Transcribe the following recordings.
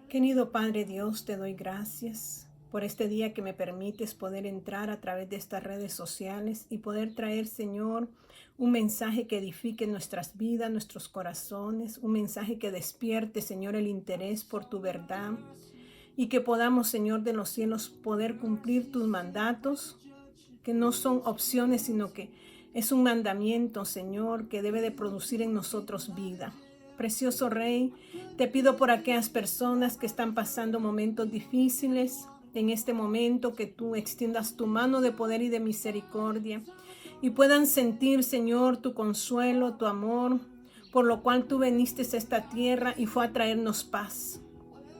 Querido Padre Dios, te doy gracias por este día que me permites poder entrar a través de estas redes sociales y poder traer, Señor, un mensaje que edifique nuestras vidas, nuestros corazones, un mensaje que despierte, Señor, el interés por tu verdad y que podamos, Señor de los cielos, poder cumplir tus mandatos, que no son opciones, sino que es un mandamiento, Señor, que debe de producir en nosotros vida. Precioso Rey, te pido por aquellas personas que están pasando momentos difíciles, en este momento que tú extiendas tu mano de poder y de misericordia y puedan sentir, Señor, tu consuelo, tu amor, por lo cual tú viniste a esta tierra y fue a traernos paz.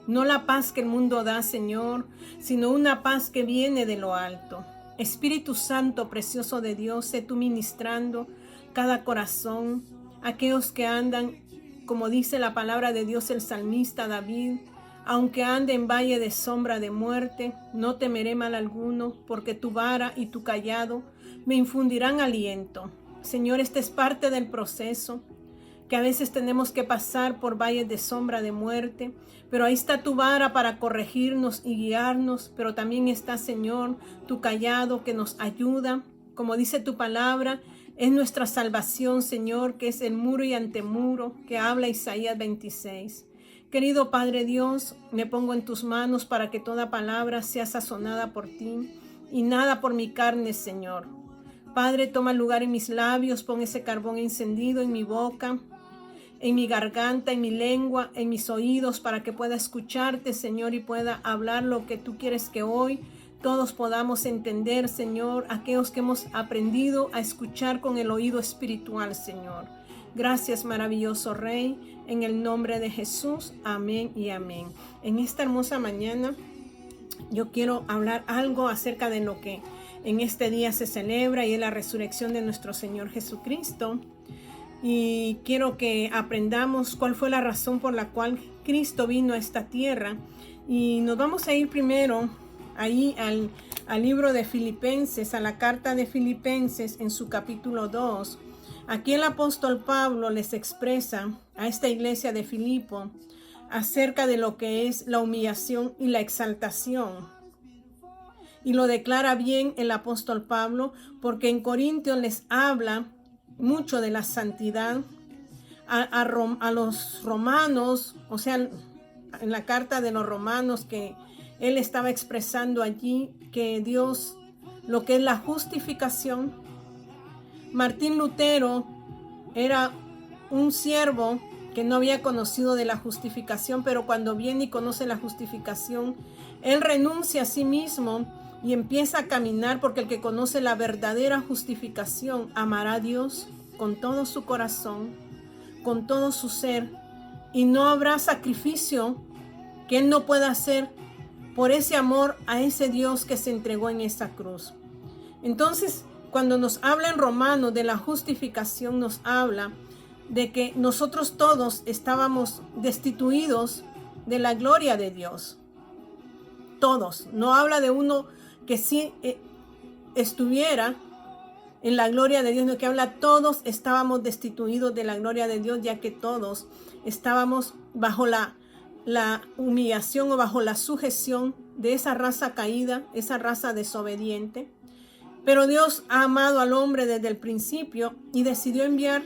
No la paz que el mundo da, Señor, sino una paz que viene de lo alto. Espíritu Santo, precioso de Dios, sé tú ministrando cada corazón, aquellos que andan, como dice la palabra de Dios el salmista David, aunque ande en valle de sombra de muerte, no temeré mal alguno, porque tu vara y tu cayado me infundirán aliento. Señor, esta es parte del proceso, que a veces tenemos que pasar por valles de sombra de muerte, pero ahí está tu vara para corregirnos y guiarnos, pero también está, Señor, tu cayado que nos ayuda. Como dice tu palabra, es nuestra salvación, Señor, que es el muro y antemuro, que habla Isaías 26. Querido Padre Dios, me pongo en tus manos para que toda palabra sea sazonada por ti y nada por mi carne, Señor. Padre, toma lugar en mis labios, pon ese carbón encendido en mi boca, en mi garganta, en mi lengua, en mis oídos, para que pueda escucharte, Señor, y pueda hablar lo que tú quieres que hoy todos podamos entender, Señor, aquellos que hemos aprendido a escuchar con el oído espiritual, Señor. Gracias, maravilloso Rey, en el nombre de Jesús. Amén y amén. En esta hermosa mañana yo quiero hablar algo acerca de lo que en este día se celebra y es la resurrección de nuestro Señor Jesucristo. Y quiero que aprendamos cuál fue la razón por la cual Cristo vino a esta tierra. Y nos vamos a ir primero ahí al libro de Filipenses, a la carta de Filipenses en su capítulo 2. Aquí el apóstol Pablo les expresa a esta iglesia de Filipo acerca de lo que es la humillación y la exaltación. Y lo declara bien el apóstol Pablo, porque en Corintios les habla mucho de la santidad. A los romanos, o sea, en la carta de los romanos, que él estaba expresando allí que Dios, lo que es la justificación. Martín Lutero era un siervo que no había conocido de la justificación, pero cuando viene y conoce la justificación, él renuncia a sí mismo y empieza a caminar, porque el que conoce la verdadera justificación amará a Dios con todo su corazón, con todo su ser, y no habrá sacrificio que él no pueda hacer por ese amor a ese Dios que se entregó en esa cruz. Entonces, cuando nos habla en Romanos de la justificación, nos habla de que nosotros todos estábamos destituidos de la gloria de Dios. Todos. No habla de uno que sí estuviera en la gloria de Dios, no, que habla todos estábamos destituidos de la gloria de Dios, ya que todos estábamos bajo la humillación o bajo la sujeción de esa raza caída, esa raza desobediente. Pero Dios ha amado al hombre desde el principio y decidió enviar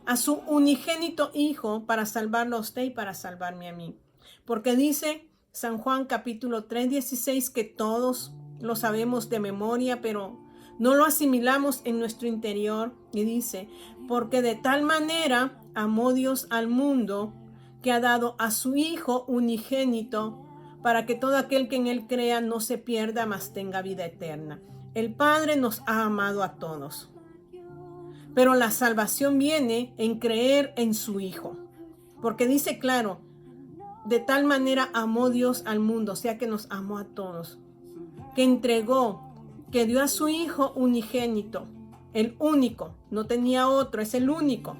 a su unigénito Hijo para salvarlo a usted y para salvarme a mí. Porque dice San Juan capítulo 3:16 que todos lo sabemos de memoria, pero no lo asimilamos en nuestro interior. Y dice, porque de tal manera amó Dios al mundo que ha dado a su Hijo unigénito para que todo aquel que en él crea no se pierda, mas tenga vida eterna. El Padre nos ha amado a todos, pero la salvación viene en creer en su Hijo, porque dice claro, de tal manera amó Dios al mundo, o sea que nos amó a todos, que entregó, que dio a su Hijo unigénito, el único, no tenía otro, es el único,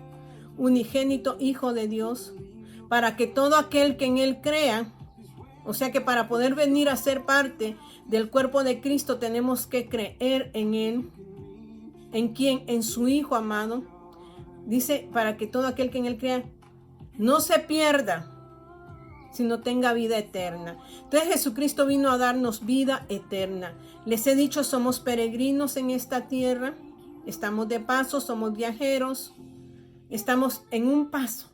unigénito Hijo de Dios, para que todo aquel que en él crea, o sea que para poder venir a ser parte del cuerpo de Cristo tenemos que creer en él. ¿En quién? En su Hijo amado. Dice, para que todo aquel que en él crea no se pierda, sino tenga vida eterna. Entonces Jesucristo vino a darnos vida eterna. Les he dicho, somos peregrinos en esta tierra, estamos de paso, somos viajeros, estamos en un paso,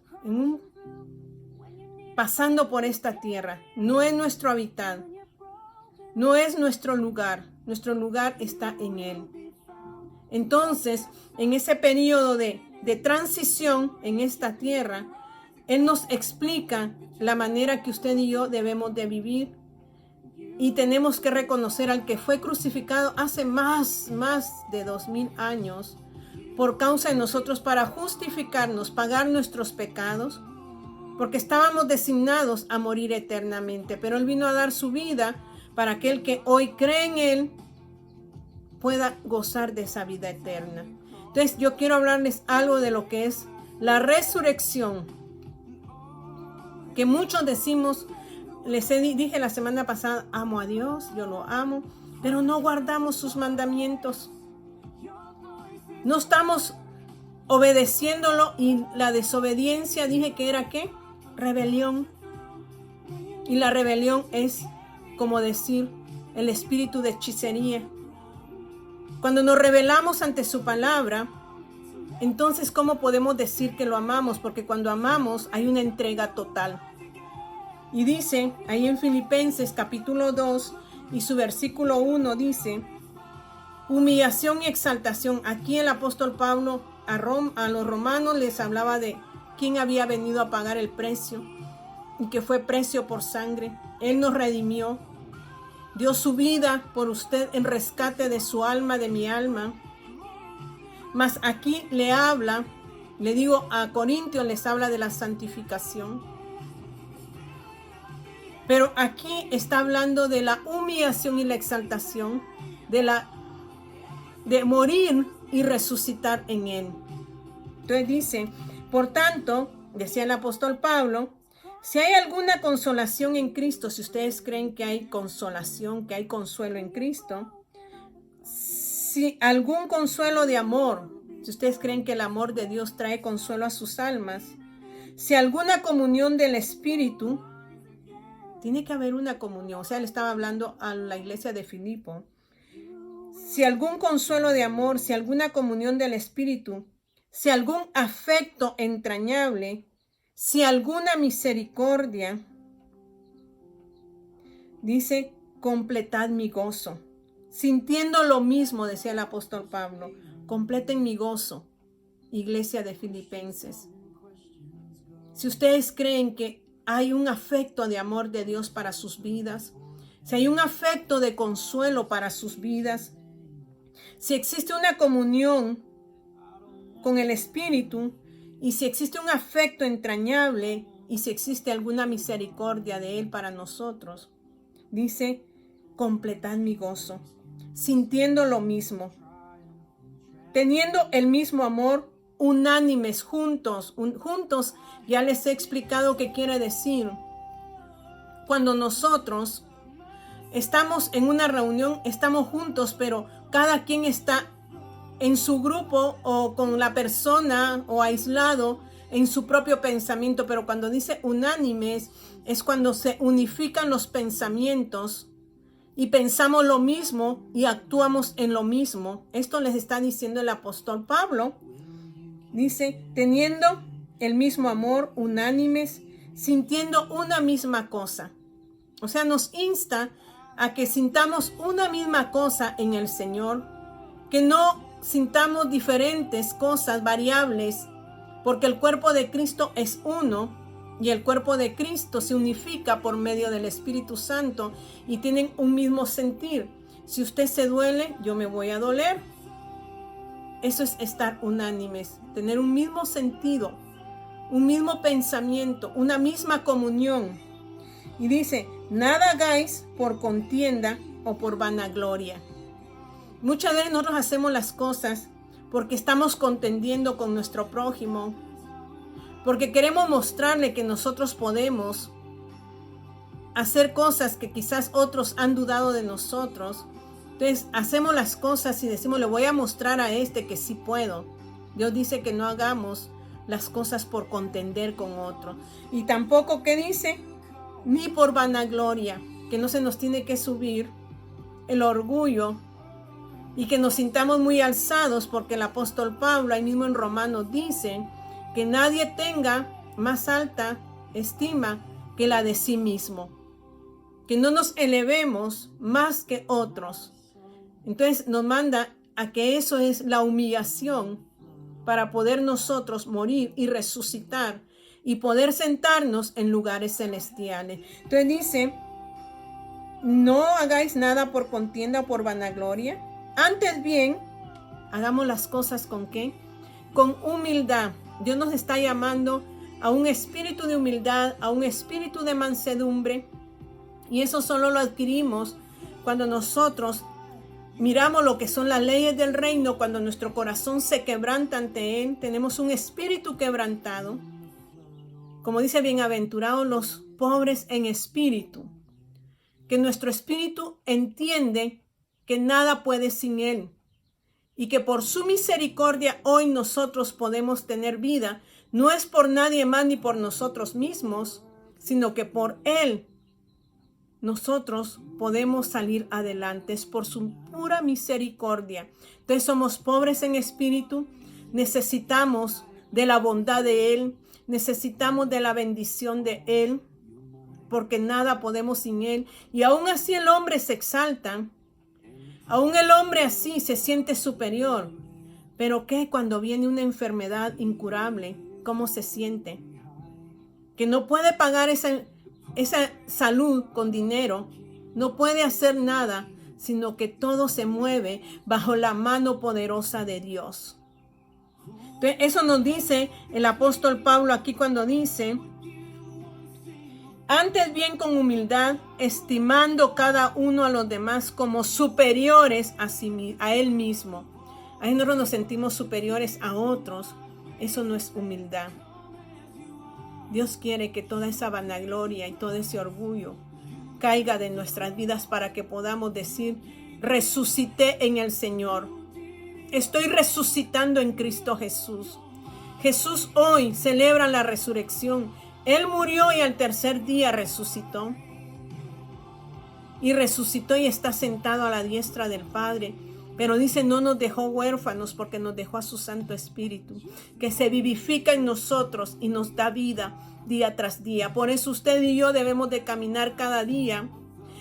pasando por esta tierra. No es nuestro hábitat, no es nuestro lugar está en Él. Entonces, en ese periodo de transición en esta tierra, Él nos explica la manera que usted y yo debemos de vivir, y tenemos que reconocer al que fue crucificado hace más de 2000 años por causa de nosotros, para justificarnos, pagar nuestros pecados, porque estábamos designados a morir eternamente, pero Él vino a dar su vida para aquel que hoy cree en Él pueda gozar de esa vida eterna. Entonces yo quiero hablarles algo de lo que es la resurrección, que muchos decimos, dije la semana pasada, amo a Dios, yo lo amo, pero no guardamos sus mandamientos. No estamos obedeciéndolo, y la desobediencia, dije que era ¿qué? Rebelión. Y la rebelión es como decir el espíritu de hechicería. Cuando nos rebelamos ante su palabra, entonces ¿cómo podemos decir que lo amamos? Porque cuando amamos hay una entrega total. Y dice ahí en Filipenses capítulo 2 y su versículo 1 dice: humillación y exaltación. Aquí el apóstol Pablo a los romanos les hablaba de quién había venido a pagar el precio, y que fue precio por sangre. Él nos redimió, dio su vida por usted en rescate de su alma, de mi alma. Mas aquí le digo a Corintios, les habla de la santificación. Pero aquí está hablando de la humillación y la exaltación, de morir y resucitar en Él. Entonces dice, por tanto, decía el apóstol Pablo, si hay alguna consolación en Cristo, si ustedes creen que hay consolación, que hay consuelo en Cristo, si algún consuelo de amor, si ustedes creen que el amor de Dios trae consuelo a sus almas, si alguna comunión del Espíritu, tiene que haber una comunión. O sea, él estaba hablando a la iglesia de Filipo. Si algún consuelo de amor, si alguna comunión del Espíritu, si algún afecto entrañable, si alguna misericordia, dice, completad mi gozo. Sintiendo lo mismo, decía el apóstol Pablo, completen mi gozo, iglesia de Filipenses. Si ustedes creen que hay un afecto de amor de Dios para sus vidas, si hay un afecto de consuelo para sus vidas, si existe una comunión con el Espíritu, y si existe un afecto entrañable, y si existe alguna misericordia de Él para nosotros, dice, completad mi gozo, sintiendo lo mismo, teniendo el mismo amor, unánimes, juntos, ya les he explicado qué quiere decir. Cuando nosotros estamos en una reunión, estamos juntos, pero cada quien está en su grupo o con la persona o aislado en su propio pensamiento. Pero cuando dice unánimes, es cuando se unifican los pensamientos y pensamos lo mismo y actuamos en lo mismo. Esto les está diciendo el apóstol Pablo. Dice, teniendo el mismo amor, unánimes, sintiendo una misma cosa. O sea, nos insta a que sintamos una misma cosa en el Señor, que no sintamos diferentes cosas, variables, porque el cuerpo de Cristo es uno, y el cuerpo de Cristo se unifica por medio del Espíritu Santo y tienen un mismo sentir. Si usted se duele, yo me voy a doler. Eso es estar unánimes, tener un mismo sentido, un mismo pensamiento, una misma comunión. Y dice, nada hagáis por contienda o por vanagloria. Muchas veces nosotros hacemos las cosas porque estamos contendiendo con nuestro prójimo, porque queremos mostrarle que nosotros podemos hacer cosas que quizás otros han dudado de nosotros. Entonces hacemos las cosas y decimos, le voy a mostrar a este que sí puedo. Dios dice que no hagamos las cosas por contender con otro. Y tampoco, ¿qué dice? ni por vanagloria, que no se nos tiene que subir el orgullo y que nos sintamos muy alzados, porque el apóstol Pablo ahí mismo en Romanos dice que nadie tenga más alta estima que la de sí mismo, que no nos elevemos más que otros. Entonces nos manda a que eso es la humillación para poder nosotros morir y resucitar y poder sentarnos en lugares celestiales. Entonces dice, no hagáis nada por contienda o por vanagloria, antes bien, hagamos las cosas ¿con qué? Con humildad. Dios nos está llamando a un espíritu de humildad, a un espíritu de mansedumbre, y eso solo lo adquirimos cuando nosotros miramos lo que son las leyes del reino, cuando nuestro corazón se quebranta ante Él, tenemos un espíritu quebrantado. Como dice, bienaventurados los pobres en espíritu, que nuestro espíritu entiende que nada puede sin Él y que por su misericordia hoy nosotros podemos tener vida. No es por nadie más ni por nosotros mismos, sino que por Él nosotros podemos salir adelante. Es por su pura misericordia. Entonces somos pobres en espíritu, necesitamos de la bondad de Él, necesitamos de la bendición de Él, porque nada podemos sin Él. Y aún así el hombre se exalta, aún el hombre así se siente superior. Pero ¿qué cuando viene una enfermedad incurable? ¿Cómo se siente? Que no puede pagar esa salud con dinero, no puede hacer nada, sino que todo se mueve bajo la mano poderosa de Dios. Entonces, eso nos dice el apóstol Pablo aquí cuando dice, antes bien con humildad, estimando cada uno a los demás como superiores a él mismo. Ahí nosotros nos sentimos superiores a otros. Eso no es humildad. Dios quiere que toda esa vanagloria y todo ese orgullo caiga de nuestras vidas para que podamos decir, resucité en el Señor. Estoy resucitando en Cristo Jesús. Jesús hoy celebra la resurrección. Él murió y al tercer día resucitó. Y resucitó y está sentado a la diestra del Padre. Pero dice, no nos dejó huérfanos porque nos dejó a su Santo Espíritu, que se vivifica en nosotros y nos da vida día tras día. Por eso usted y yo debemos de caminar cada día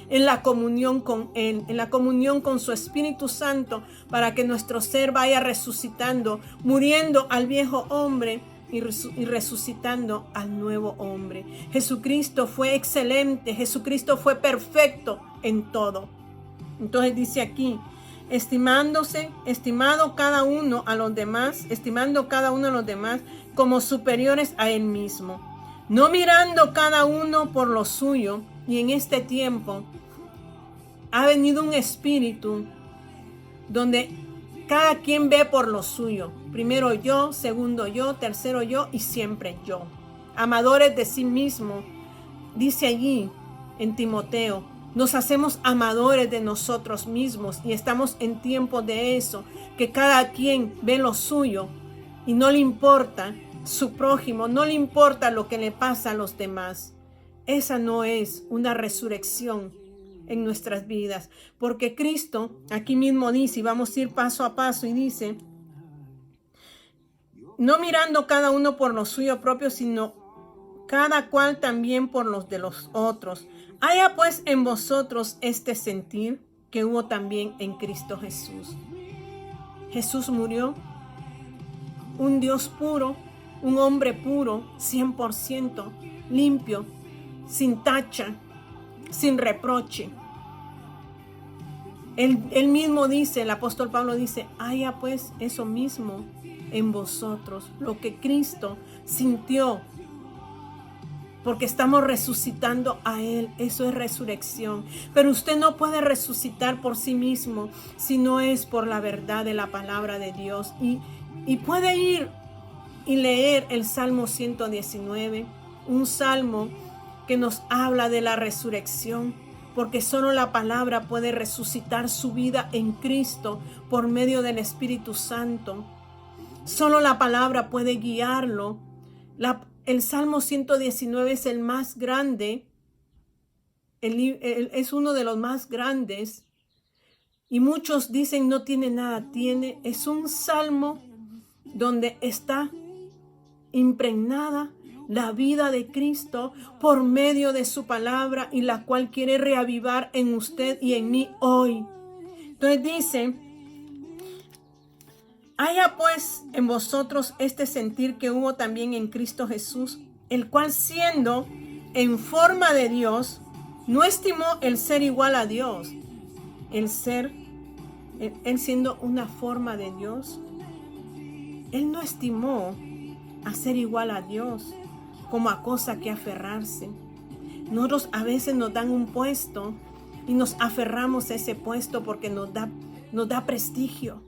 en la comunión con Él, en la comunión con su Espíritu Santo, para que nuestro ser vaya resucitando, muriendo al viejo hombre y resucitando al nuevo hombre. Jesucristo fue excelente, Jesucristo fue perfecto en todo. Entonces dice aquí, estimando cada uno a los demás como superiores a Él mismo, no mirando cada uno por lo suyo. Y en este tiempo ha venido un espíritu donde cada quien ve por lo suyo. Primero yo, segundo yo, tercero yo y siempre yo. Amadores de sí mismo. Dice allí en Timoteo, nos hacemos amadores de nosotros mismos y estamos en tiempo de eso, que cada quien ve lo suyo y no le importa su prójimo, no le importa lo que le pasa a los demás. Esa no es una resurrección en nuestras vidas, porque Cristo aquí mismo dice, y vamos a ir paso a paso, y dice, no mirando cada uno por lo suyo propio, sino cada cual también por los de los otros. Haya pues en vosotros este sentir que hubo también en Cristo Jesús. Jesús murió, un Dios puro, un hombre puro, 100% limpio, sin tacha, sin reproche. Él mismo dice, el apóstol Pablo dice, haya pues eso mismo en vosotros, lo que Cristo sintió, porque estamos resucitando a Él. Eso es resurrección. Pero usted no puede resucitar por sí mismo si no es por la verdad de la palabra de Dios. Y puede ir y leer el Salmo 119, un salmo que nos habla de la resurrección, porque solo la palabra puede resucitar su vida en Cristo por medio del Espíritu Santo. Solo la palabra puede guiarlo. El Salmo 119 es el más grande es uno de los más grandes. Y muchos dicen no tiene nada. Es un salmo donde está impregnada la vida de Cristo por medio de su palabra, y la cual quiere reavivar en usted y en mí hoy. Entonces dice: haya pues en vosotros este sentir que hubo también en Cristo Jesús, el cual, siendo en forma de Dios, no estimó el ser igual a Dios. Él siendo una forma de Dios, Él no estimó a ser igual a Dios como a cosa que aferrarse. Nosotros a veces nos dan un puesto y nos aferramos a ese puesto porque nos da prestigio,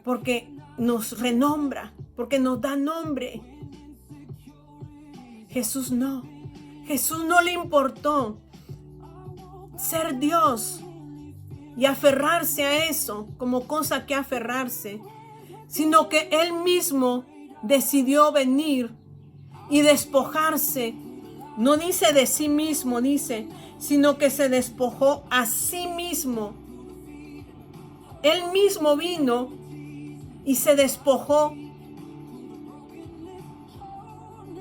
porque nos renombra, porque nos da nombre. Jesús no le importó ser Dios y aferrarse a eso como cosa que aferrarse, sino que Él mismo decidió venir y despojarse. No dice de sí mismo, dice, sino que se despojó a sí mismo. Él mismo vino y se despojó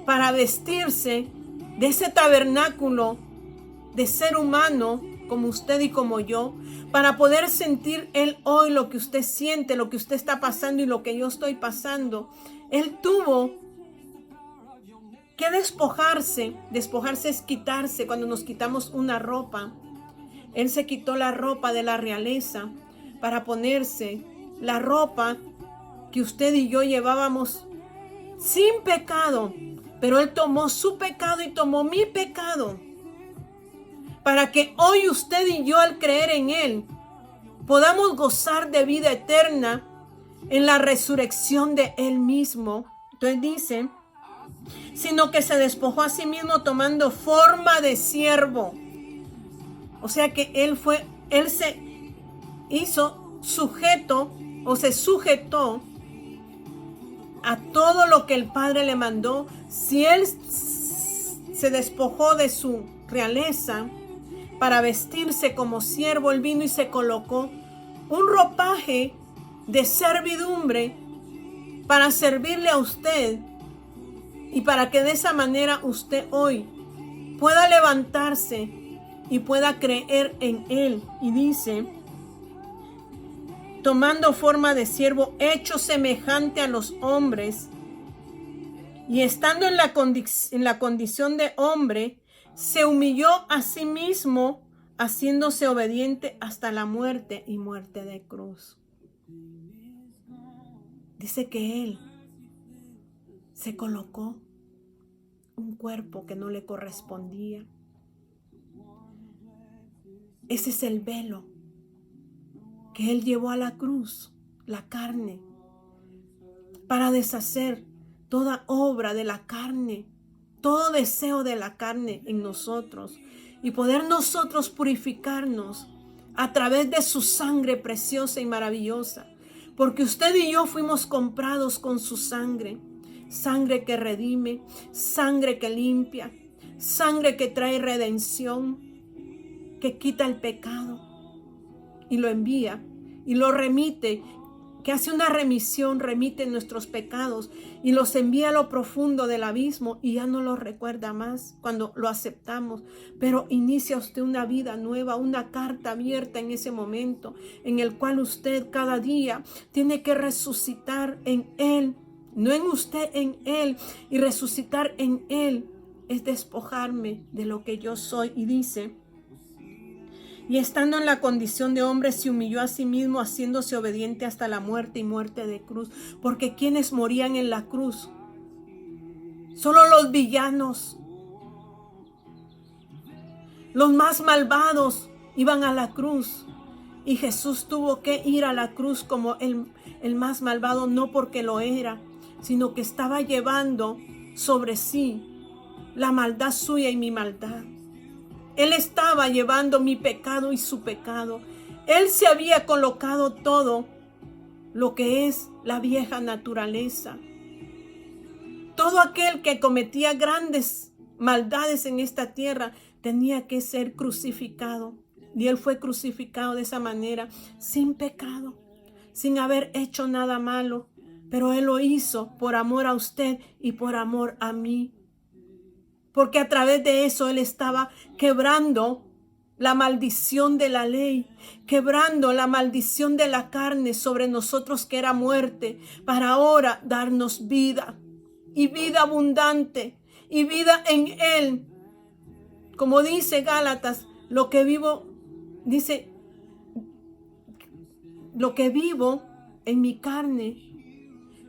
para vestirse de ese tabernáculo de ser humano como usted y como yo, para poder sentir Él hoy lo que usted siente, lo que usted está pasando y lo que yo estoy pasando. Él tuvo que despojarse. Despojarse es quitarse. Cuando nos quitamos una ropa, Él se quitó la ropa de la realeza para ponerse la ropa que usted y yo llevábamos sin pecado. Pero Él tomó su pecado y tomó mi pecado, para que hoy usted y yo, al creer en Él, podamos gozar de vida eterna en la resurrección de Él mismo. Entonces dice: sino que se despojó a sí mismo tomando forma de siervo. O sea que Él se hizo sujeto, o se sujetó a todo lo que el Padre le mandó. Si Él se despojó de su realeza para vestirse como siervo, Él vino y se colocó un ropaje de servidumbre para servirle a usted, y para que de esa manera usted hoy pueda levantarse y pueda creer en Él. Y dice: tomando forma de siervo, hecho semejante a los hombres, y estando en la condición de hombre, se humilló a sí mismo, haciéndose obediente hasta la muerte, y muerte de cruz. Dice que Él se colocó un cuerpo que no le correspondía. Ese es el velo que Él llevó a la cruz, la carne, para deshacer toda obra de la carne, todo deseo de la carne en nosotros, y poder nosotros purificarnos a través de su sangre preciosa y maravillosa, porque usted y yo fuimos comprados con su sangre, sangre que redime, sangre que limpia, sangre que trae redención, que quita el pecado y lo envía y lo remite, que hace una remisión, remite nuestros pecados y los envía a lo profundo del abismo, y ya no los recuerda más cuando lo aceptamos. Pero inicia usted una vida nueva, una carta abierta en ese momento, en el cual usted cada día tiene que resucitar en Él, no en usted, en Él. Y resucitar en Él es despojarme de lo que yo soy. Y dice: y estando en la condición de hombre, se humilló a sí mismo, haciéndose obediente hasta la muerte, y muerte de cruz. Porque quienes morían en la cruz, solo los villanos, los más malvados iban a la cruz. Y Jesús tuvo que ir a la cruz como el más malvado, no porque lo era, sino que estaba llevando sobre sí la maldad suya y mi maldad. Él estaba llevando mi pecado y su pecado. Él se había colocado todo lo que es la vieja naturaleza. Todo aquel que cometía grandes maldades en esta tierra, tenía que ser crucificado. Y Él fue crucificado de esa manera, sin pecado, sin haber hecho nada malo. Pero Él lo hizo por amor a usted y por amor a mí. Porque a través de eso Él estaba quebrando la maldición de la ley, quebrando la maldición de la carne sobre nosotros que era muerte, para ahora darnos vida y vida abundante y vida en Él. Como dice Gálatas, lo que vivo en mi carne,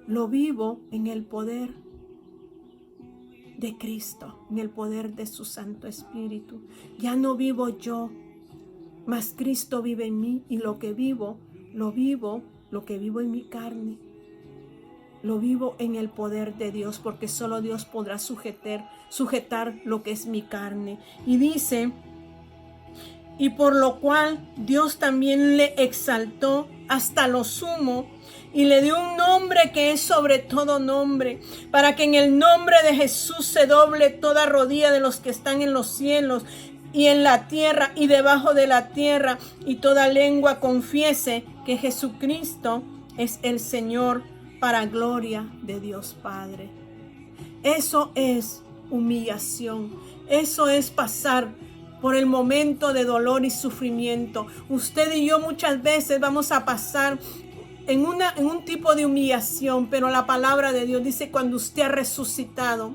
lo vivo en el poder de Cristo, en el poder de su Santo Espíritu. Ya no vivo yo, mas Cristo vive en mí, y lo que vivo en mi carne, lo vivo en el poder de Dios, porque solo Dios podrá sujetar lo que es mi carne. Y dice, y por lo cual Dios también le exaltó hasta lo sumo y le dio un nombre que es sobre todo nombre, para que en el nombre de Jesús se doble toda rodilla de los que están en los cielos y en la tierra y debajo de la tierra, y toda lengua confiese que Jesucristo es el Señor, para gloria de Dios Padre. Eso es humillación. Eso es pasar por el momento de dolor y sufrimiento. Usted y yo muchas veces vamos a pasar en un tipo de humillación, pero la palabra de Dios dice, cuando usted ha resucitado,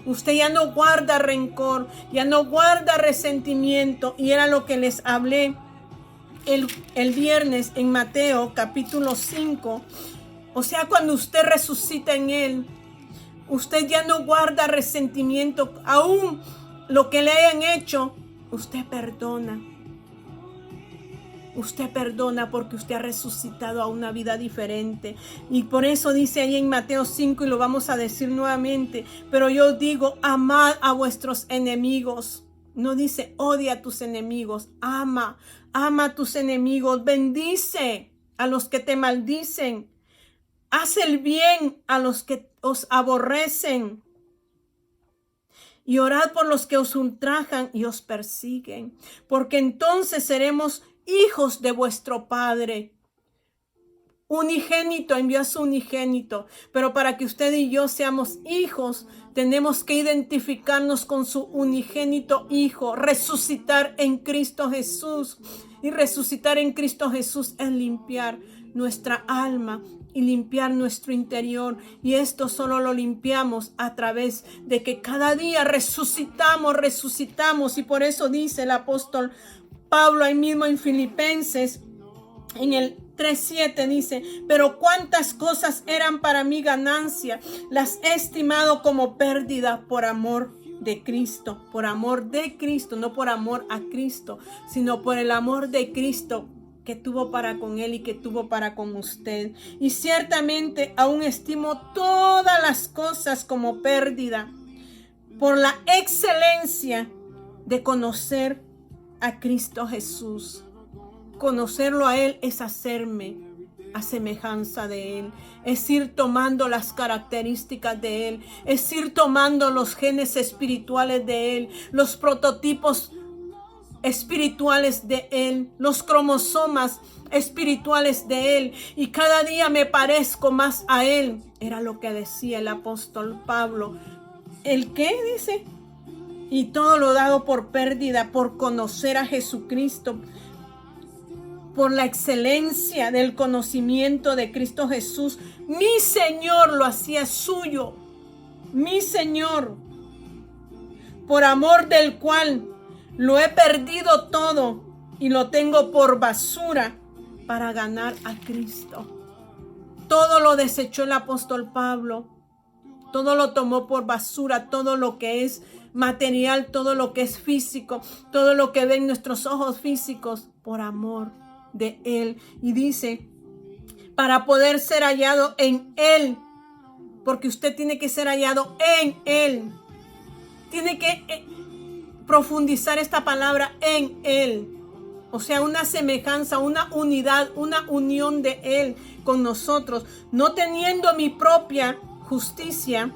usted ya no guarda rencor, ya no guarda resentimiento. Y era lo que les hablé el viernes en Mateo capítulo 5. O sea, cuando usted resucita en Él, usted ya no guarda resentimiento. Aún lo que le hayan hecho, usted perdona. Usted perdona porque usted ha resucitado a una vida diferente. Y por eso dice ahí en Mateo 5, y lo vamos a decir nuevamente, pero yo digo, amad a vuestros enemigos. No dice odia a tus enemigos, ama a tus enemigos, bendice a los que te maldicen, haz el bien a los que os aborrecen. Y orad por los que os ultrajan y os persiguen, porque entonces seremos hijos de vuestro Padre. Unigénito, envió a su unigénito. Pero para que usted y yo seamos hijos, tenemos que identificarnos con su unigénito Hijo, resucitar en Cristo Jesús. Y resucitar en Cristo Jesús es limpiar nuestra alma y limpiar nuestro interior. Y esto solo lo limpiamos a través de que cada día resucitamos. Y por eso dice el apóstol Pablo ahí mismo en Filipenses, en el 3:7 dice, pero cuántas cosas eran para mí ganancia, las he estimado como pérdida por amor de Cristo, no por amor a Cristo, sino por el amor de Cristo que tuvo para con Él y que tuvo para con usted. Y ciertamente aún estimo todas las cosas como pérdida por la excelencia de conocer a Cristo Jesús. Conocerlo a Él es hacerme a semejanza de Él, es ir tomando las características de Él, es ir tomando los genes espirituales de Él, los prototipos espirituales de Él, los cromosomas espirituales de Él, y cada día me parezco más a Él. Era lo que decía el apóstol Pablo. ¿El qué dice? Y todo lo dado por pérdida, por conocer a Jesucristo, por la excelencia del conocimiento de Cristo Jesús. Mi Señor lo hacía suyo, mi Señor, por amor del cual lo he perdido todo y lo tengo por basura para ganar a Cristo. Todo lo desechó el apóstol Pablo, todo lo tomó por basura, todo lo que es material, todo lo que es físico, todo lo que ven nuestros ojos físicos, por amor de Él. Y dice, para poder ser hallado en Él, porque usted tiene que ser hallado en Él. Tiene que profundizar esta palabra en Él. O sea, una semejanza, una unidad, una unión de Él con nosotros, no teniendo mi propia justicia,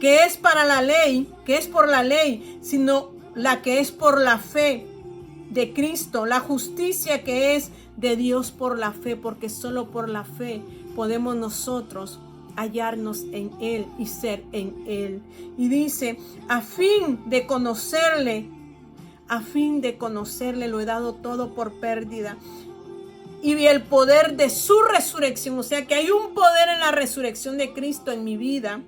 que es para la ley, que es por la ley, sino la que es por la fe de Cristo, la justicia que es de Dios por la fe, porque solo por la fe podemos nosotros hallarnos en Él y ser en Él. Y dice, a fin de conocerle, lo he dado todo por pérdida. Y el poder de su resurrección, o sea que hay un poder en la resurrección de Cristo en mi vida.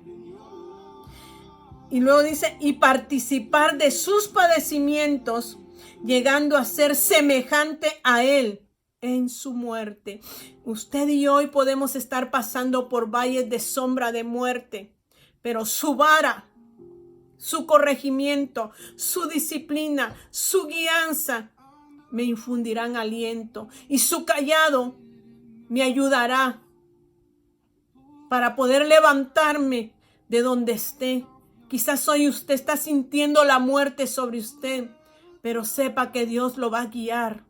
Y luego dice, y participar de sus padecimientos, llegando a ser semejante a Él en su muerte. Usted y yo hoy podemos estar pasando por valles de sombra de muerte, pero su vara, su corregimiento, su disciplina, su guianza me infundirán aliento, y su cayado me ayudará para poder levantarme de donde esté. Quizás hoy usted está sintiendo la muerte sobre usted, pero sepa que Dios lo va a guiar.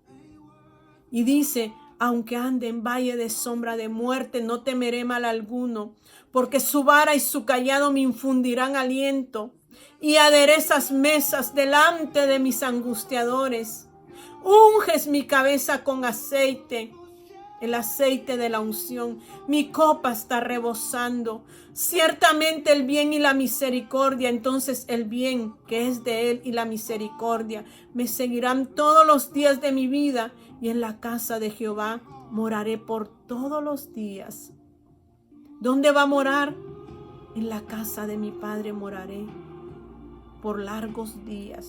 Y dice, aunque ande en valle de sombra de muerte, no temeré mal alguno, porque su vara y su cayado me infundirán aliento, y aderezas mesas delante de mis angustiadores. Unges mi cabeza con aceite, el aceite de la unción. Mi copa está rebosando. Ciertamente el bien y la misericordia, entonces el bien que es de Él y la misericordia me seguirán todos los días de mi vida, y en la casa de Jehová moraré por todos los días. ¿Dónde va a morar? En la casa de mi Padre moraré por largos días.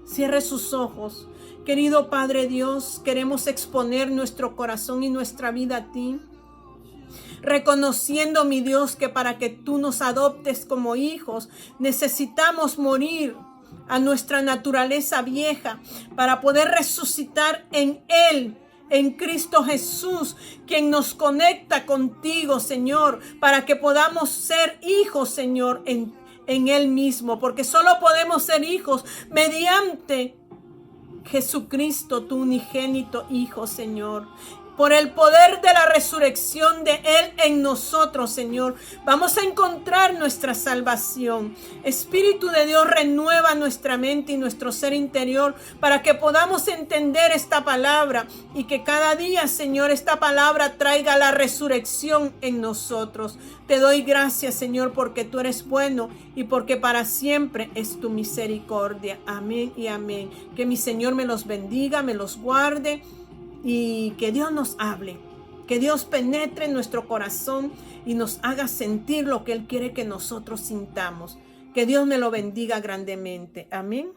Cierre sus ojos. Querido Padre Dios, queremos exponer nuestro corazón y nuestra vida a ti, reconociendo, mi Dios, que para que tú nos adoptes como hijos, necesitamos morir a nuestra naturaleza vieja para poder resucitar en Él, en Cristo Jesús, quien nos conecta contigo, Señor, para que podamos ser hijos, Señor, en Él mismo, porque solo podemos ser hijos mediante Jesucristo, tu unigénito Hijo, Señor. Por el poder de la resurrección de Él en nosotros, Señor, vamos a encontrar nuestra salvación. Espíritu de Dios, renueva nuestra mente y nuestro ser interior para que podamos entender esta palabra, y que cada día, Señor, esta palabra traiga la resurrección en nosotros. Te doy gracias, Señor, porque tú eres bueno y porque para siempre es tu misericordia. Amén y amén. Que mi Señor me los bendiga, me los guarde, y que Dios nos hable, que Dios penetre en nuestro corazón y nos haga sentir lo que Él quiere que nosotros sintamos. Que Dios me lo bendiga grandemente. Amén.